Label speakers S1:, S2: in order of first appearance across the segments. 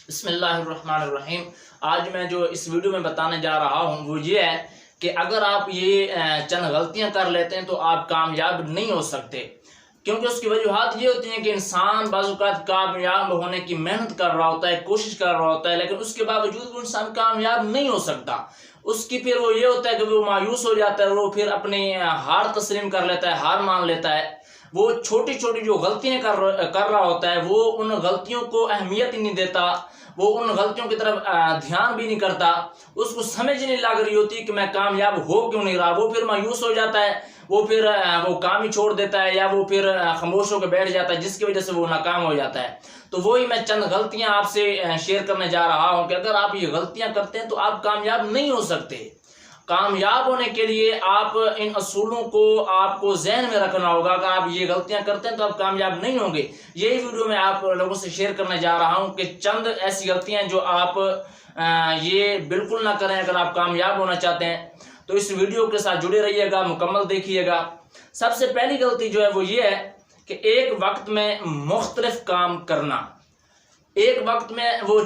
S1: बिस्मिल्लाहिर्रहमानिर्रहीम। आज मैं जो इस वीडियो में बताने जा रहा हूँ वो ये है कि अगर आप ये चंद गलतियाँ कर लेते हैं तो आप कामयाब नहीं हो सकते। क्योंकि उसकी वजूहत ये होती हैं कि इंसान बाज़ औक़ात कामयाब होने की मेहनत कर रहा होता है, कोशिश कर रहा होता है, लेकिन उसके बावजूद वो इंसान कामयाब नहीं हो सकता। उसकी फिर वो ये होता है कि वो मायूस हो जाता है, वो फिर अपनी हार तस्लीम कर लेता है, हार मान लेता है। वो छोटी छोटी जो गलतियां कर रहा होता है वो उन गलतियों को अहमियत ही नहीं देता, वो उन गलतियों की तरफ ध्यान भी नहीं करता। उसको समझ नहीं लग रही होती कि मैं कामयाब हो क्यों नहीं रहा। वो फिर मायूस हो जाता है, वो फिर वो काम ही छोड़ देता है या वो फिर खामोश होकर बैठ जाता है, जिसकी वजह से वो नाकाम हो जाता है। तो वही मैं चंद गलतियां आपसे शेयर करने जा रहा हूं कि अगर आप ये गलतियां करते हैं तो आप कामयाब नहीं हो सकते। कामयाब होने के लिए आप इन असूलों को आपको जहन में रखना होगा। अगर आप ये गलतियां करते हैं तो आप कामयाब नहीं होंगे। यही वीडियो में आप लोगों से शेयर करने जा रहा हूं कि चंद ऐसी गलतियां जो आप ये बिल्कुल ना करें अगर आप कामयाब होना चाहते हैं। तो इस वीडियो के साथ जुड़े रहिएगा, मुकम्मल देखिएगा। सबसे पहली गलती जो है वो ये है कि एक वक्त में मुख्तलिफ काम करना। एक वक्त में वो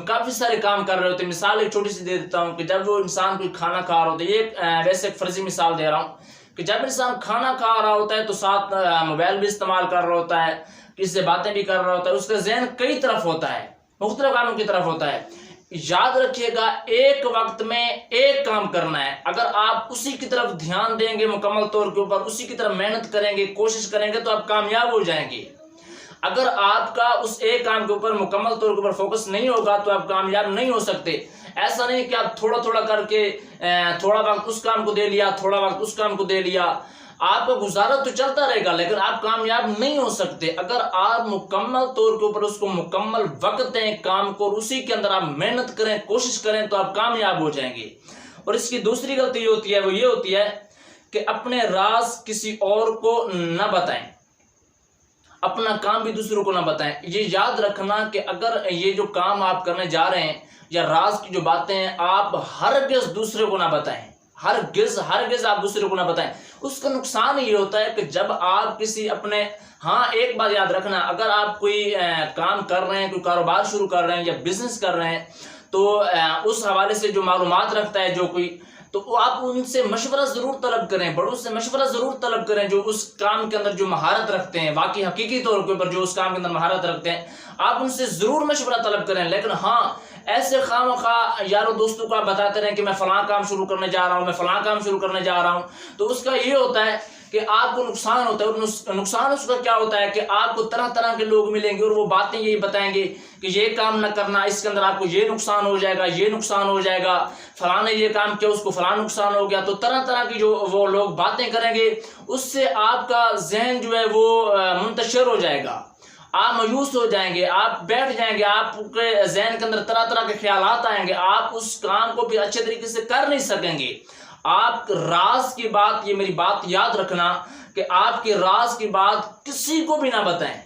S1: काफ़ी सारे काम कर रहे होते हैं। मिसाल एक छोटी सी दे देता हूँ कि जब वो इंसान कोई खाना खा रहा होता है, ये वैसे एक फर्जी मिसाल दे रहा हूँ कि जब इंसान खाना खा रहा होता है तो साथ मोबाइल भी इस्तेमाल कर रहा होता है, किसी से बातें भी कर रहा होता है, उसका जहन कई तरफ होता है, मुख्तलिफ कामों की तरफ होता है। याद रखिएगा, एक वक्त में एक काम करना है। अगर आप उसी की तरफ ध्यान देंगे मुकम्मल तौर के ऊपर, उसी की तरफ मेहनत करेंगे, कोशिश करेंगे तो आप कामयाब हो जाएंगे। अगर आपका उस एक काम के ऊपर मुकम्मल तौर के ऊपर फोकस नहीं होगा तो आप कामयाब नहीं हो सकते। ऐसा नहीं कि आप थोड़ा थोड़ा करके थोड़ा वक्त उस काम को दे लिया, थोड़ा वक्त उस काम को दे लिया, आपका गुजारा तो चलता रहेगा लेकिन आप कामयाब नहीं हो सकते। अगर आप मुकम्मल तौर के ऊपर उसको मुकम्मल वक्त दें काम को और उसी के अंदर आप मेहनत करें, कोशिश करें तो आप कामयाब हो जाएंगे। और इसकी दूसरी गलती होती है वो ये होती है कि अपने राज किसी और को न बताएं, अपना काम भी दूसरों को ना बताएं। ये याद रखना कि अगर ये जो काम आप करने जा रहे हैं या राज की जो बातें हैं आप हरगिज़ दूसरे को ना बताएं, हरगिज़ आप दूसरे को ना बताएं। उसका नुकसान ये होता है कि जब आप किसी अपने एक बात याद रखना, अगर आप कोई काम कर रहे हैं, कोई कारोबार शुरू कर रहे हैं या बिजनेस कर रहे हैं तो उस हवाले से जो मालूमात रखता है जो कोई, तो आप उनसे मशवरा जरूर तलब करें, बड़ों से मशवरा जरूर तलब करें जो उस काम के अंदर जो महारत रखते हैं, वाकई हकीकी तौर के ऊपर जो उस काम के अंदर महारत रखते हैं, आप उनसे जरूर मशवरा तलब करें। लेकिन ऐसे खामखा यारों दोस्तों को आप बताते रहें कि मैं फलां काम शुरू करने जा रहा हूँ, मैं फलां काम शुरू करने जा रहा हूँ, तो उसका ये होता है कि आपको नुकसान होता है। और नुकसान उसका क्या होता है कि आपको तरह तरह के लोग मिलेंगे और वो बातें यही बताएंगे कि ये काम ना करना, इसके अंदर आपको ये नुकसान हो जाएगा, ये नुकसान हो जाएगा, फलां ने ये काम किया उसको फलां नुकसान हो गया। तो तरह तरह की जो वो लोग बातें करेंगे उससे आपका जहन जो है वो मुंतशिर हो जाएगा, आप मायूस हो जाएंगे, आप बैठ जाएंगे, आपके जहन के अंदर तरह तरह के ख्यालात आएंगे, आप उस काम को भी अच्छे तरीके से कर नहीं सकेंगे। आप राज की बात, ये मेरी बात याद रखना कि आपके राज की बात किसी को भी ना बताएं।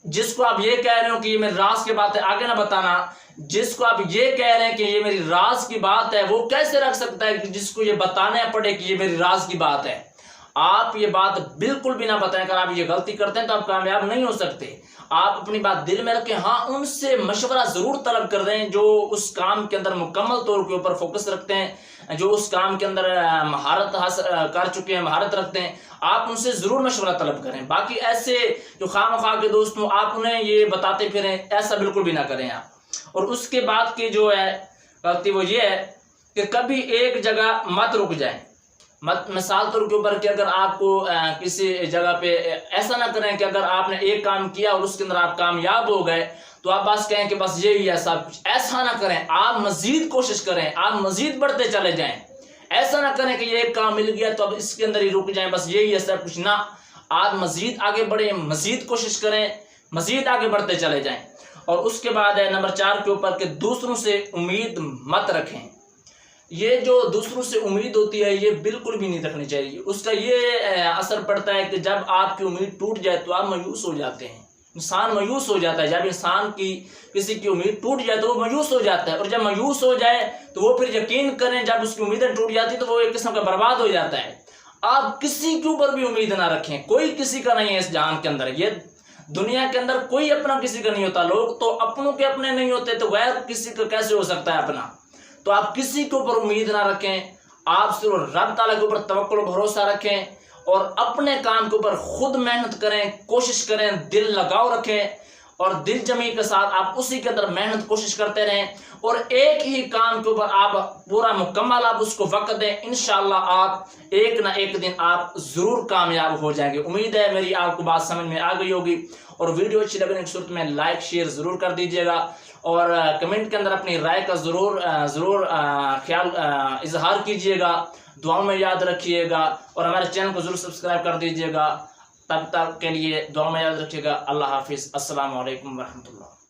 S1: जिसको आप ये कह रहे हो कि ये मेरी राज की बात है आगे ना बताना, जिसको आप ये कह रहे हैं कि ये मेरी राज की बात है वो कैसे रख सकता है कि जिसको ये बताना पड़े कि ये मेरी राज की बात है। आप ये बात बिल्कुल भी ना बताएं। अगर आप ये गलती करते हैं तो आप कामयाब नहीं हो सकते। आप अपनी बात दिल में रखें, उनसे मशवरा जरूर तलब कर दें जो उस काम के अंदर मुकम्मल तौर के ऊपर फोकस रखते हैं, जो उस काम के अंदर महारत हासिल कर चुके हैं, महारत रखते हैं, आप उनसे जरूर मशवरा तलब करें। बाकी ऐसे जो खामखा के दोस्त हों आप उन्हें ये बताते फिरें, ऐसा बिल्कुल भी ना करें आप। और उसके बाद की जो है गलती वो ये है कि कभी एक जगह मत रुक जाए। मिसाल तौर के ऊपर कि अगर आपको किसी जगह पे ऐसा ना करें कि अगर आपने एक काम किया और उसके अंदर आप कामयाब हो गए तो आप बस कहें कि बस यही है सब कुछ। ऐसा ना करें, आप मजीद कोशिश करें, आप मजीद बढ़ते चले जाएं। ऐसा ना करें कि ये एक काम मिल गया तो अब इसके अंदर ही रुक जाएं, बस यही है सब कुछ ना। आप मजीद आगे बढ़ें, मजीद कोशिश करें, मजीद आगे बढ़ते चले जाएं। और उसके बाद है नंबर 4 के ऊपर कि दूसरों से उम्मीद मत रखें। ये जो दूसरों से उम्मीद होती है ये बिल्कुल भी नहीं रखनी चाहिए। उसका ये असर पड़ता है कि जब आपकी उम्मीद टूट जाए तो आप मायूस हो जाते हैं। इंसान मायूस हो जाता है, जब इंसान की किसी की उम्मीद टूट जाए तो वो मायूस हो जाता है। और जब मायूस हो जाए तो वो फिर यकीन करें जब उसकी उम्मीदें टूट जाती तो वो एक किस्म का बर्बाद हो जाता है। आप किसी के ऊपर भी उम्मीद ना रखें, कोई किसी का नहीं है इस जहान के अंदर। ये दुनिया के अंदर कोई अपना किसी का नहीं होता। लोग तो अपनों के अपने नहीं होते, तो गैर किसी का कैसे हो सकता है अपना। तो आप किसी के ऊपर उम्मीद ना रखें, आप सिर्फ रब ताला के ऊपर तवक्कुल भरोसा रखें और अपने काम के ऊपर खुद मेहनत करें, कोशिश करें, दिल लगाव रखें और दिल जमी के साथ आप उसी के अंदर मेहनत कोशिश करते रहें और एक ही काम के ऊपर आप पूरा मुकम्मल आप उसको वक्त दें। इंशाअल्लाह आप एक ना एक दिन आप ज़रूर कामयाब हो जाएंगे। उम्मीद है मेरी आपको बात समझ में आ गई होगी और वीडियो अच्छी लगने की सूरत में लाइक शेयर ज़रूर कर दीजिएगा और कमेंट के अंदर अपनी राय का ज़रूर इजहार कीजिएगा। दुआओं में याद रखिएगा और हमारे चैनल को ज़रूर सब्सक्राइब कर दीजिएगा। तब तक के लिए दुआ में याद रखिएगा। अल्लाह हाफिज़। अस्सलामु अलैकुम वरहमतुल्लाह।